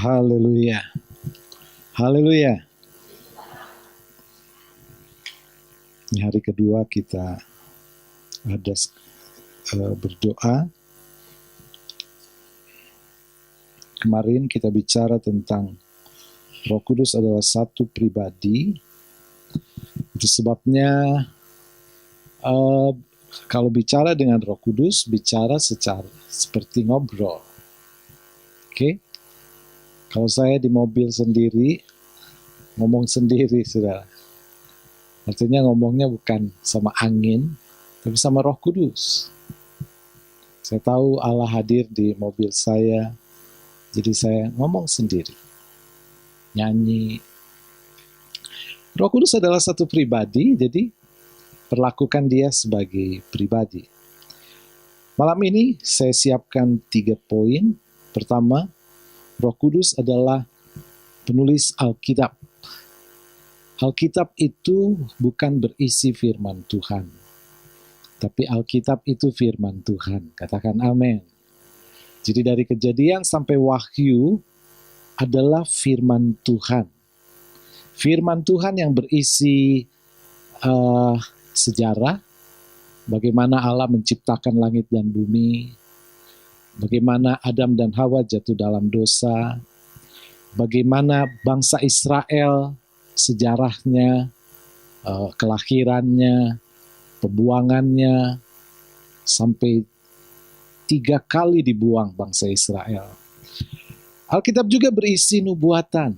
Haleluya. Haleluya. Ini hari kedua kita ada berdoa. Kemarin kita bicara tentang Roh Kudus adalah satu pribadi. Itu sebabnya kalau bicara dengan Roh Kudus, bicara secara seperti ngobrol. Oke? Kalau saya di mobil sendiri, ngomong sendiri, saudara. Artinya ngomongnya bukan sama angin, tapi sama Roh Kudus. Saya tahu Allah hadir di mobil saya, jadi saya ngomong sendiri. Nyanyi. Roh Kudus adalah satu pribadi, jadi perlakukan dia sebagai pribadi. Malam ini saya siapkan 3 poin. Pertama, Roh Kudus adalah penulis Alkitab. Alkitab itu bukan berisi firman Tuhan, tapi Alkitab itu firman Tuhan. Katakan amin. Jadi dari Kejadian sampai Wahyu adalah firman Tuhan. Firman Tuhan yang berisi sejarah, bagaimana Allah menciptakan langit dan bumi, bagaimana Adam dan Hawa jatuh dalam dosa, bagaimana bangsa Israel, sejarahnya, kelahirannya, pembuangannya, sampai 3 kali dibuang bangsa Israel. Alkitab juga berisi nubuatan.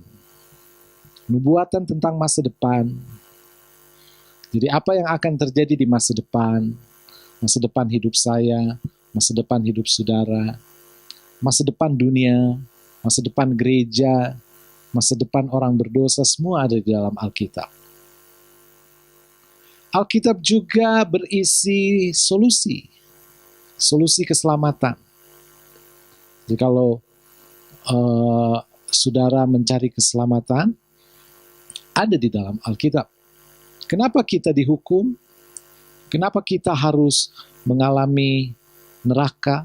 Nubuatan tentang masa depan. Jadi apa yang akan terjadi di masa depan hidup saya, masa depan hidup saudara, masa depan dunia, masa depan gereja, masa depan orang berdosa, semua ada di dalam Alkitab. Alkitab juga berisi solusi keselamatan. Jadi kalau saudara mencari keselamatan, ada di dalam Alkitab. Kenapa kita dihukum? Kenapa kita harus mengalami neraka?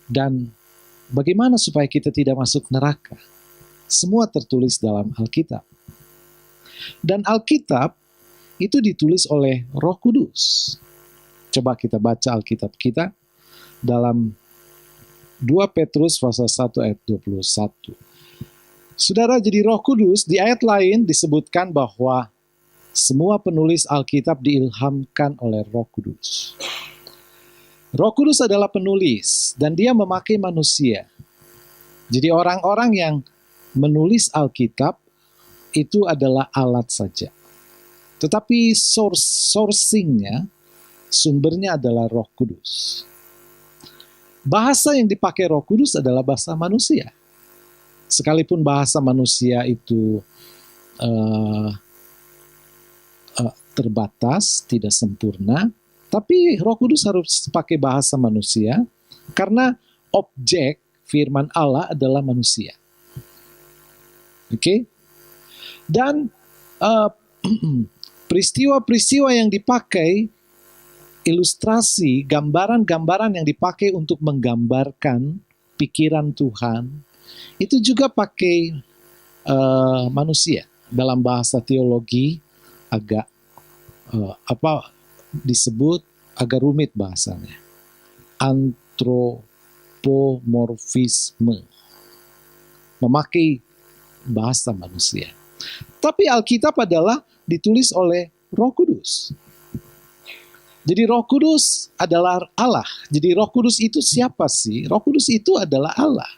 Dan bagaimana supaya kita tidak masuk neraka? Semua tertulis dalam Alkitab. Dan Alkitab itu ditulis oleh Roh Kudus. Coba kita baca Alkitab kita dalam 2 Petrus pasal 1 ayat 21. Saudara, jadi Roh Kudus di ayat lain disebutkan bahwa semua penulis Alkitab diilhamkan oleh Roh Kudus. Roh Kudus adalah penulis dan dia memakai manusia. Jadi orang-orang yang menulis Alkitab itu adalah alat saja. Tetapi sourcing-nya, sumbernya adalah Roh Kudus. Bahasa yang dipakai Roh Kudus adalah bahasa manusia. Sekalipun bahasa manusia itu terbatas, tidak sempurna, tapi Roh Kudus harus pakai bahasa manusia karena objek firman Allah adalah manusia. Oke? Dan peristiwa-peristiwa yang dipakai, ilustrasi, gambaran-gambaran yang dipakai untuk menggambarkan pikiran Tuhan, itu juga pakai manusia. Dalam bahasa teologi agak disebut agak rumit bahasanya. Antropomorfisme. Memakai bahasa manusia. Tapi Alkitab adalah ditulis oleh Roh Kudus. Jadi Roh Kudus adalah Allah. Jadi Roh Kudus itu siapa sih? Roh Kudus itu adalah Allah.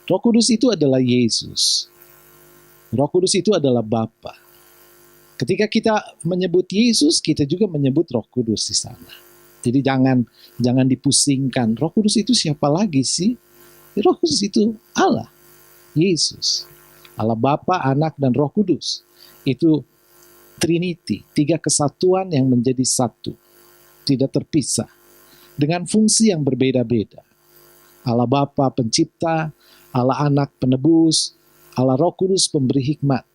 Roh Kudus itu adalah Yesus. Roh Kudus itu adalah Bapa. Ketika kita menyebut Yesus, kita juga menyebut Roh Kudus di sana. Jadi jangan dipusingkan. Roh Kudus itu siapa lagi sih? Roh Kudus itu Allah, Yesus. Allah Bapa, Anak, dan Roh Kudus. Itu Trinity, 3 kesatuan yang menjadi satu. Tidak terpisah. Dengan fungsi yang berbeda-beda. Allah Bapa pencipta, Allah Anak penebus, Allah Roh Kudus pemberi hikmat.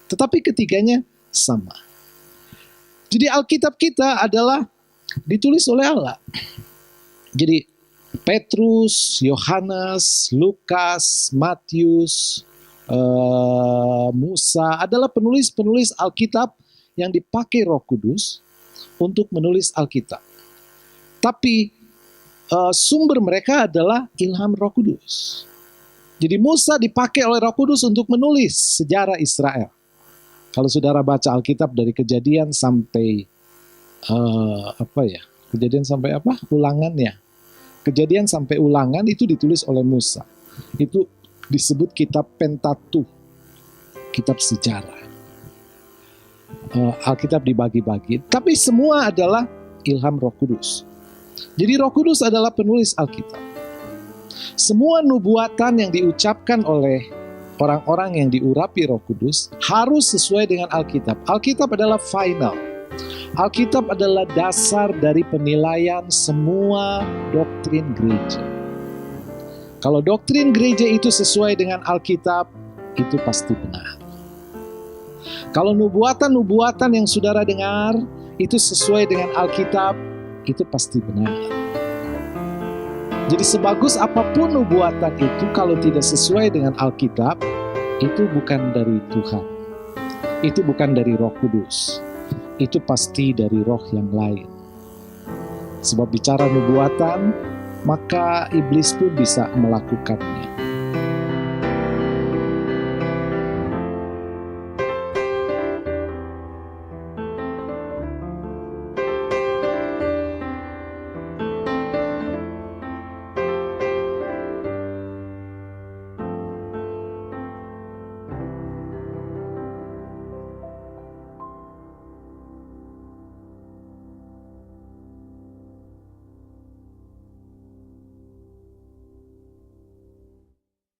Tetapi ketiganya sama. Jadi Alkitab kita adalah ditulis oleh Allah. Jadi Petrus, Yohanes, Lukas, Matius, Musa adalah penulis-penulis Alkitab yang dipakai Roh Kudus untuk menulis Alkitab. Tapi sumber mereka adalah ilham Roh Kudus. Jadi Musa dipakai oleh Roh Kudus untuk menulis sejarah Israel. Kalau saudara baca Alkitab dari Kejadian sampai Kejadian sampai Ulangan ya. Kejadian sampai Ulangan itu ditulis oleh Musa. Itu disebut kitab Pentateuch, kitab sejarah. Alkitab dibagi-bagi, tapi semua adalah ilham Roh Kudus. Jadi Roh Kudus adalah penulis Alkitab. Semua nubuatan yang diucapkan oleh orang-orang yang diurapi Roh Kudus harus sesuai dengan Alkitab. Alkitab adalah final. Alkitab adalah dasar dari penilaian semua doktrin gereja. Kalau doktrin gereja itu sesuai dengan Alkitab, itu pasti benar. Kalau nubuatan-nubuatan yang saudara dengar itu sesuai dengan Alkitab, itu pasti benar. Jadi sebagus apapun nubuatan itu, kalau tidak sesuai dengan Alkitab, itu bukan dari Tuhan. Itu bukan dari Roh Kudus. Itu pasti dari roh yang lain. Sebab bicara nubuatan, maka iblis pun bisa melakukannya.